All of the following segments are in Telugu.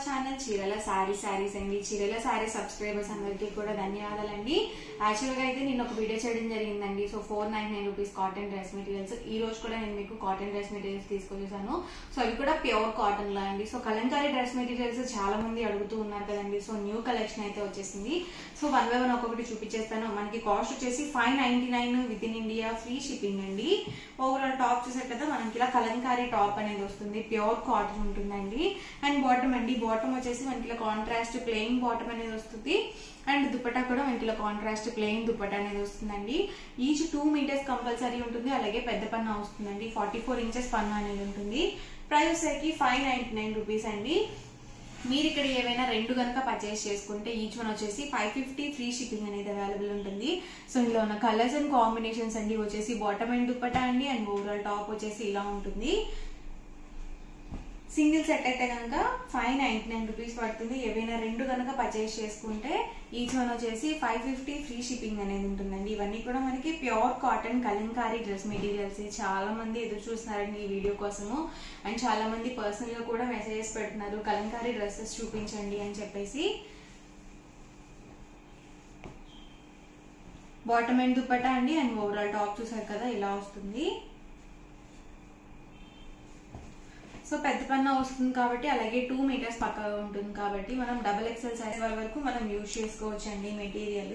ఛానల్ చీరల సారీస్ అండి. చీరల సారీ సబ్స్క్రైబర్స్ అందరికీ కూడా ధన్యవాదాలండి. యాక్చువల్ గా అయితే నేను ఒక వీడియో చేయడం జరిగిందండి. So 499 rupees cotton dress materials. ఈ రోజు కూడా నేను మీకు కాటన్ డ్రెస్ మెటీరియల్స్ తీసుకొచ్చేసాను. సో అవి కూడా ప్యూర్ కాటన్ లో అండి. సో కలంకారీ డ్రెస్ మెటీరియల్స్ చాలా మంది అడుగుతూ ఉన్నారు కదండి. సో న్యూ కలెక్షన్ అయితే వచ్చేసింది. సో 1 by 1 ఒక్కొక్కటి చూపించేస్తాను. మనకి కాస్ట్ వచ్చేసి 599 with in India, free shipping అండి. ఓవరాల్ టాప్ చూసారు కదా, మనకి ఇలా కలంకారీ టాప్ అనేది వస్తుంది. ప్యూర్ కాటన్ ఉంటుందండి. అండ్ బాటమ్ అండి, బాటమ్ వచ్చేసి మనకి ఇలా కాంట్రాస్ట్ ప్లెయిన్ బాటమ్ అనేది వస్తుంది. అండ్ దుపట్టా కూడా మనకి ఇలా కాంట్రాస్ట్ ప్లెయిన్ దుపట్టా అనేది వస్తుందండి. ఈచ్ 2 meters కంపల్సరీ ఉంటుంది. అలాగే పెద్ద పన్నా వస్తుందండి. 44 inches పన్నా అనేది ఉంటుంది. ప్రైస్ వచ్చేసరికి 599 రూపీస్ అండి. మీరు ఇక్కడ ఏవైనా రెండు కనుక పర్చేస్ చేసుకుంటే ఈచ్ వన్ వచ్చేసి 550 ఫ్రీ షిప్పింగ్ అనేది అవైలబుల్ ఉంటుంది. సో ఇందులో ఉన్న కలర్స్ అండ్ కాంబినేషన్స్ అండి వచ్చేసి బాటమ్ అండ్ దుపట్టా అండి. అండ్ ఓవరాల్ టాప్ వచ్చేసి ఇలా ఉంటుంది. సింగిల్ సెట్ అయితే కనుక 599 రూపీస్ పడుతుంది. ఏవైనా రెండు కనుక పర్చేస్ చేసుకుంటే ఈచ్ వన్ వచ్చేసి 550 ఫ్రీ షిప్పింగ్ అనేది ఉంటుందండి. ఇవన్నీ కూడా మనకి pure cotton Kalamkari dress materials. చాలా మంది ఎదురు చూస్తున్నారండి ఈ వీడియో కోసము. అండ్ చాలా మంది పర్సనల్ గా కూడా మెసేజెస్ పెడుతున్నారు, కలంకారీ డ్రెస్సెస్ చూపించండి అని చెప్పేసి. బాటమ్ అండ్ దుపట్టా అండి. అండ్ ఓవరాల్ టాప్ చూసారు కదా, ఇలా వస్తుంది. సో పెద్ద పన్నా వస్తుంది కాబట్టి, అలాగే 2 meters పక్కగా ఉంటుంది కాబట్టి మనం XXL సైజ్ వరకు మనం యూజ్ చేసుకోవచ్చు అండి మెటీరియల్.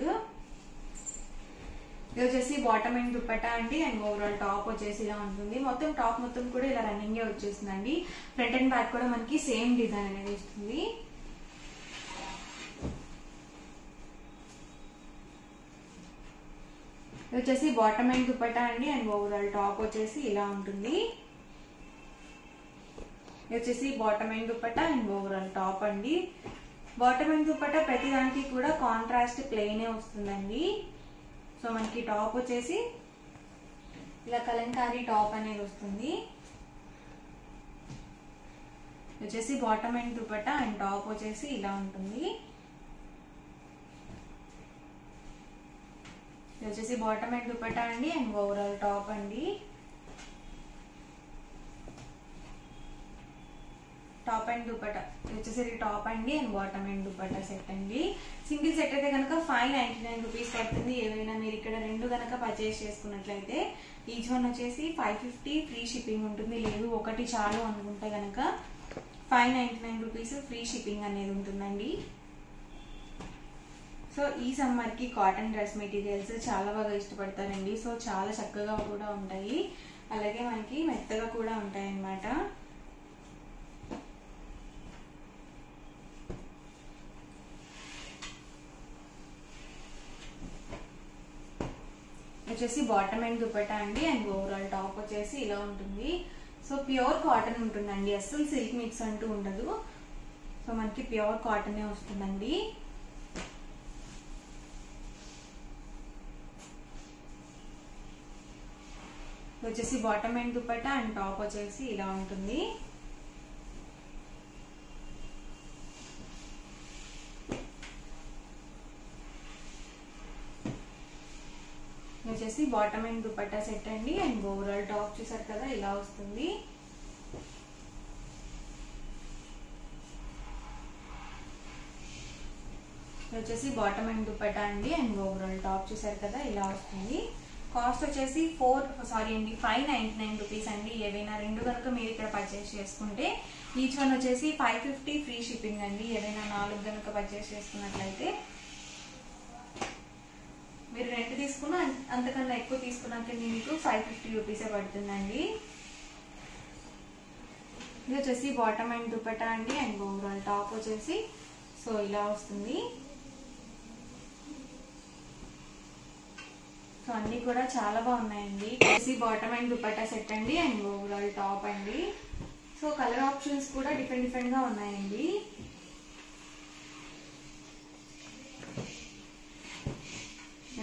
ఇది వచ్చేసి బాటమ్ అండ్ దుపట్టా అండి. అండ్ ఓవరాల్ టాప్ వచ్చేసి ఇలా ఉంటుంది. మొత్తం టాప్ మొత్తం కూడా ఇలా రన్నింగ్ వచ్చేస్తుందండి. ఫ్రంట్ అండ్ బ్యాక్ కూడా మనకి సేమ్ డిజైన్ అనేది వస్తుంది. ఇది వచ్చేసి బాటమ్ అండ్ దుపట్టా అండి. అండ్ ఓవరాల్ టాప్ వచ్చేసి ఇలా ఉంటుంది. ఇది వచ్చేసి bottom and dupatta and overall top అండి. బాటమ్ అండ్ దుపట్టా ప్రతి దానికి కూడా కాంట్రాస్ట్ ప్లెయిన్ వస్తుందండి. సో మనకి టాప్ వచ్చేసి ఇలా కలంకారీ టాప్ అనేది వస్తుంది. ఇది వచ్చేసి bottom and dupatta and top వచ్చేసి ఇలా ఉంటుంది. ఇది వచ్చేసి బాటమ్ అండ్ దుపట్టా అండి. అండ్ ఓవరాల్ టాప్ అండి. టాప్ అండ్ దుపట్టా వచ్చేసి టాప్ అండి. And bottom and dupatta set అండి. సింగిల్ సెట్ అయితే కనుక 599 రూపీస్ పడుతుంది. ఏవైనా మీరు ఇక్కడ రెండు కనుక పర్చేస్ చేసుకున్నట్లయితే ఈచ్ వన్ వచ్చేసి 550 ఫ్రీ షిప్పింగ్ ఉంటుంది. లేదు ఒకటి చాలు అనుకుంటే కనుక 599 రూపీస్ ఫ్రీ షిప్పింగ్ అనేది ఉంటుందండి. సో ఈ సమ్మర్ కి కాటన్ డ్రెస్ మెటీరియల్స్ చాలా బాగా ఇష్టపడతారండి. సో చాలా చక్కగా కూడా ఉంటాయి, అలాగే మనకి మెత్తగా కూడా ఉంటాయి అన్నమాట. వచ్చేసి బాటమ్ అండ్ దుపట్టా అండి. అండ్ ఓవరాల్ టాప్ వచ్చేసి ఇలా ఉంటుంది. సో ప్యూర్ కాటన్ ఉంటుందండి, అస్సలు సిల్క్ మిక్స్ అంటూ ఉండదు. సో మనకి ప్యూర్ కాటన్ వస్తుందండి. వచ్చేసి bottom and dupatta and top వచ్చేసి ఇలా ఉంటుంది. వచ్చేసి బాటమ్ అండ్ దుపట్టా సెట్ అండి. అండ్ ఓవరాల్ టాప్ చూసారు కదా, ఇలా వస్తుంది. వచ్చేసి బాటమ్ అండ్ దుపట్టా అండి. అండ్ ఓవరాల్ టాప్ చూసారు కదా, ఇలా వస్తుంది. కాస్ట్ వచ్చేసి 599 రూపీస్ అండి. ఏవైనా రెండు కనుక మీరు ఇక్కడ పర్చేస్ చేసుకుంటే ఈచ్ వన్ వచ్చేసి 550 ఫ్రీ షిప్పింగ్ అండి. ఏవైనా 4 కనుక పర్చేస్ చేసుకున్నట్లయితే, మీరు రెండు తీసుకున్నా అంతకన్నా ఎక్కువ తీసుకున్నాక మీకు 550 రూపీసే పడుతుందండి. ఇది వచ్చేసి బాటమ్ అండ్ దుపట్టా అండి. అండ్ ఓవరాల్ టాప్ వచ్చేసి సో ఇలా వస్తుంది. సో అన్ని కూడా చాలా బాగున్నాయండి. వచ్చేసి బాటమ్ అండ్ దుపట్టా సెట్ అండి. అండ్ ఓవరాల్ టాప్ అండి. సో కలర్ ఆప్షన్స్ కూడా డిఫరెంట్ గా ఉన్నాయండి.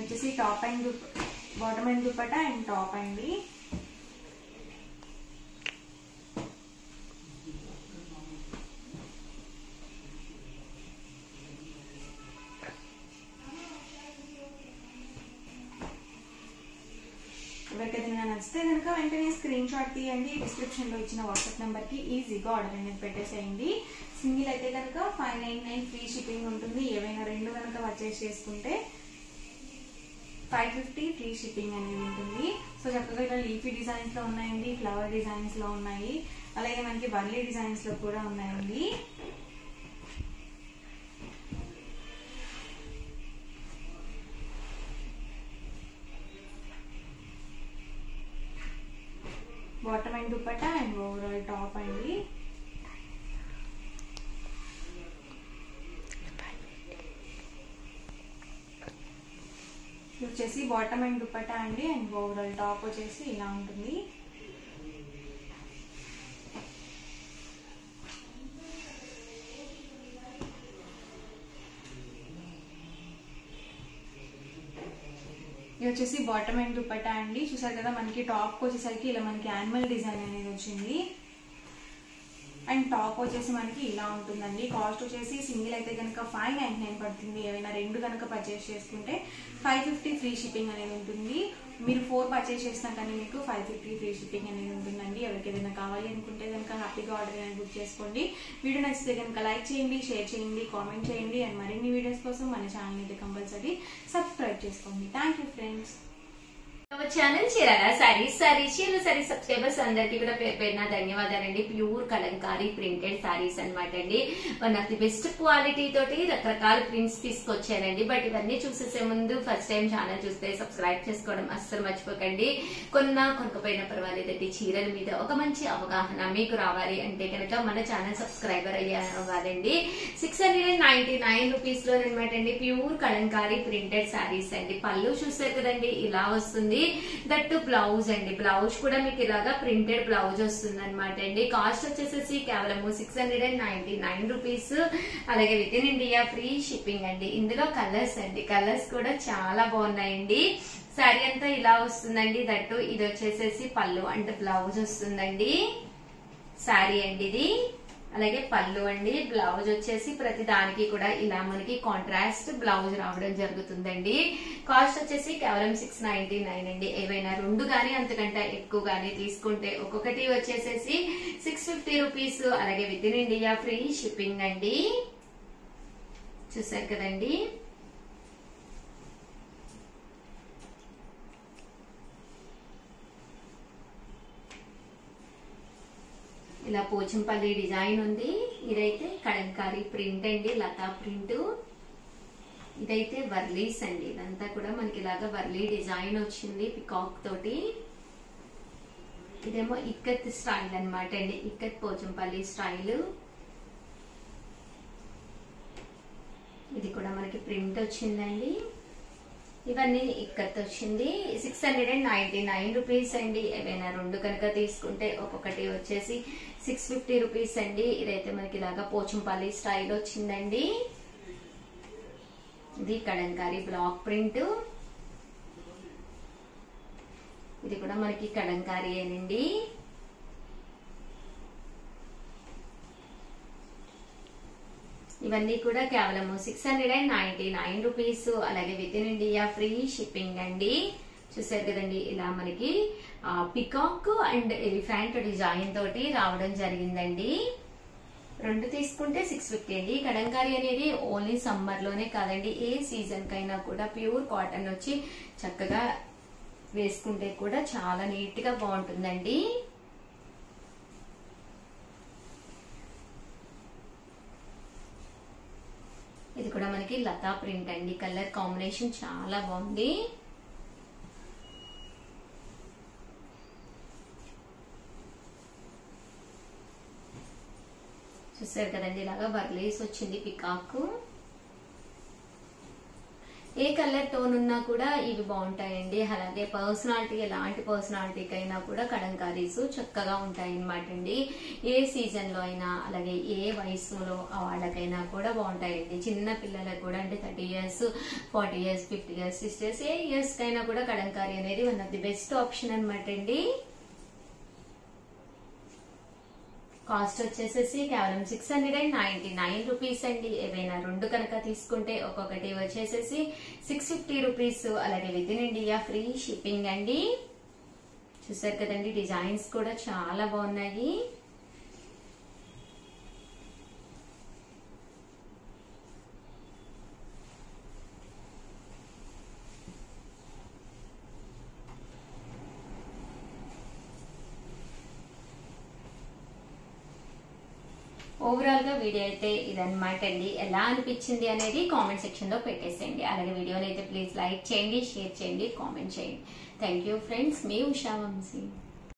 వచ్చేసి top and bottom and dupatta and top అండి. ఎవరికైనా నచ్చితే కనుక వెంటనే స్క్రీన్ షాట్ తీయండి, డిస్క్రిప్షన్ లో ఇచ్చిన వాట్సాప్ నెంబర్ కి ఈజీగా ఆర్డర్ అనేది పెట్టేసేయండి. సింగిల్ అయితే కనుక 599 ఫ్రీ షిప్పింగ్ ఉంటుంది. ఏవైనా రెండు కనుక పర్చేస్ చేసుకుంటే 550 ఫ్రీ షిప్పింగ్ అనేది ఉంటుంది. సో చక్కగా ఇలా లీఫీ డిజైన్స్ లో ఉన్నాయండి, ఫ్లవర్ డిజైన్స్ లో ఉన్నాయి, అలాగే మనకి వర్లీ డిజైన్స్ లో కూడా ఉన్నాయండి. Bottom and dupatta and overall top అండి. వచ్చేసి బాటమ్ అండ్ దుపట్టా అండి అండ్ ఓవరాల్ టాప్ వచ్చేసి ఇలా ఉంటుంది. ఇది వచ్చేసి బాటమ్ అండ్ దుపట్టా అండి. చూసారు కదా మనకి టాప్ వచ్చేసరికి ఇలా మనకి యానిమల్ డిజైన్ అనేది వచ్చింది అండ్ టాప్ వచ్చేసి మనకి ఇలా ఉంటుందండి. కాస్ట్ వచ్చేసి సింగిల్ అయితే కనుక 599 పడుతుంది. ఏమైనా రెండు కనుక పర్చేస్ చేసుకుంటే 550 ఫ్రీ షిప్పింగ్ అనేది ఉంటుంది. మీరు 4 పర్చేస్ చేసినా కానీ మీకు 550 ఫ్రీ షిప్పింగ్ అనేది ఉంటుందండి. ఎవరికి ఏదైనా కావాలి అనుకుంటే కనుక హ్యాపీగా ఆర్డర్ అనేది బుక్ చేసుకోండి. వీడియో నచ్చితే కనుక లైక్ చేయండి, షేర్ చేయండి, కామెంట్ చేయండి అండ్ మరిన్ని వీడియోస్ కోసం మన ఛానల్ అయితే కంపల్సరీ సబ్స్క్రైబ్ చేసుకోండి. Thank you friends. Channel Chirala saris చీరల సారీ సబ్స్క్రైబర్స్ అందరికి కూడా పేరు పేరున ధన్యవాదాలండి. ప్యూర్ కలంకారీ ప్రింటెడ్ సారీస్ అనమాట అండి. One of the best quality తోటి రకరకాల ప్రింట్స్ తీసుకొచ్చానండి. బట్ ఇవన్నీ చూసేసే ముందు ఫస్ట్ టైం ఛానల్ చూస్తే సబ్స్క్రైబ్ చేసుకోవడం అస్సలు మర్చిపోకండి. కొనకపోయినా పర్వాలేదండి, చీరల మీద ఒక మంచి అవగాహన మీకు రావాలి అంటే కనుక మన ఛానల్ సబ్స్క్రైబర్ అవ్వాలండి. 699 రూపీస్ లో అనమాట అండి ప్యూర్ కలంకారీ ప్రింటెడ్ సారీస్ అండి. పళ్ళు చూసారు కదండి, ఇలా వస్తుంది. దట్టు బ్లౌజ్ అండి, బ్లౌజ్ కూడా మీకు ఇలాగా ప్రింటెడ్ బ్లౌజ్ వస్తుంది అనమాట అండి. కాస్ట్ వచ్చేసేసి కేవలం 699 రూపీస్. అలాగే with in India free shipping అండి. ఇందులో కలర్స్ అండి, కలర్స్ కూడా చాలా బాగున్నాయండి. శారీ అంతా ఇలా వస్తుందండి. దట్టు ఇది వచ్చేసేసి పళ్ళు అంటే బ్లౌజ్ వస్తుందండి. శారీ అండి ఇది, అలాగే పళ్ళు అండి. బ్లౌజ్ వచ్చేసి ప్రతి దానికి కూడా ఇలా మనకి కాంట్రాస్ట్ బ్లౌజ్ రావడం జరుగుతుందండి. కాస్ట్ వచ్చేసి కేవలం 699 అండి. ఏవైనా రెండు గానీ అంతకంటే ఎక్కువ గానీ తీసుకుంటే ఒక్కొక్కటి వచ్చేసేసి 650 రూపీస్. అలాగే with in India free shipping అండి. చూసారు కదండి, ఇలా పోచంపల్లి డిజైన్ ఉంది. ఇదైతే కలంకారీ ప్రింట్ అండి, లతా ప్రింట్. ఇదైతే వర్లీస్ అండి. ఇదంతా కూడా మనకి ఇలాగా వర్లీ డిజైన్ వచ్చింది పికాక్ తోటి. ఇదేమో ఇక్కత్ స్టైల్ అనమాట అండి, ఇక్కత్ పోచంపల్లి స్టైల్. ఇది కూడా మనకి ప్రింట్ వచ్చిందండి. ఇవన్నీ ఇక్కత్ వచ్చింది. 699 రూపీస్ అండి. ఏవైనా రెండు కనుక తీసుకుంటే ఒక్కొక్కటి వచ్చేసి 650 రూపీస్ అండి. ఇదైతే మనకి ఇలాగా పోచంపల్లి స్టైల్ వచ్చిందండి. ఇది కలంకారీ బ్లాక్ ప్రింట్. ఇది కూడా మనకి కలంకారీ అనండి. ఇవన్నీ కూడా కేవలం 699 రూపీస్. అలాగే with in India free shipping అండి. చూసారు కదండి, ఇలా మనకి పికాక్ అండ్ ఎలిఫెంట్ డిజైన్ తోటి రావడం జరిగిందండి. రెండు తీసుకుంటే 650 అండి. కలంకారీ అనేది ఓన్లీ సమ్మర్ లోనే కాదండి, ఏ సీజన్ కైనా కూడా ప్యూర్ కాటన్ వచ్చి చక్కగా వేసుకుంటే కూడా చాలా నీట్ గా బాగుంటుందండి. ఇది కూడా మనకి లతా ప్రింట్ అండి. కలర్ కాంబినేషన్ చాలా బాగుంది. చూసారు కదండి, ఇలాగా వర్లేస్ వచ్చింది పికాక్. ఏ కలర్ టోన్ ఉన్నా కూడా ఇవి బాగుంటాయండి. అలాగే పర్సనాలిటీ, ఎలాంటి పర్సనాలిటీకైనా కూడా కలంకారీస్ చక్కగా ఉంటాయి అన్నమాట అండి. ఏ సీజన్ లో అయినా అలాగే ఏ వయసులో వాళ్ళకైనా కూడా బాగుంటాయండి. చిన్న పిల్లలకు కూడా అంటే 30 years, 40 years, 50 years, 60 years, ఏ ఇయర్స్ కైనా కూడా కలంకారీ అనేది one of the best option అనమాట అండి. కాస్ట్ వచ్చేసేసి కేవలం 699 రూపీస్ అండి. ఏవైనా రెండు కనుక తీసుకుంటే ఒక్కొక్కటి వచ్చేసేసి 650 రూపీస్. అలాగే with in India free shipping అండి. చూసారు కదండి, డిజైన్స్ కూడా చాలా బాగున్నాయి. ఓవరాల్ గా వీడియో అయితే ఇదన్నమాట అండి. ఎలా అనిపించింది అనేది కామెంట్ సెక్షన్ లో పెట్టేసేయండి. అలాగే వీడియోని అయితే ప్లీజ్ లైక్ చేయండి, షేర్ చేయండి, కామెంట్ చేయండి. థ్యాంక్ యూ ఫ్రెండ్స్, మీ ఉషా వంశీ.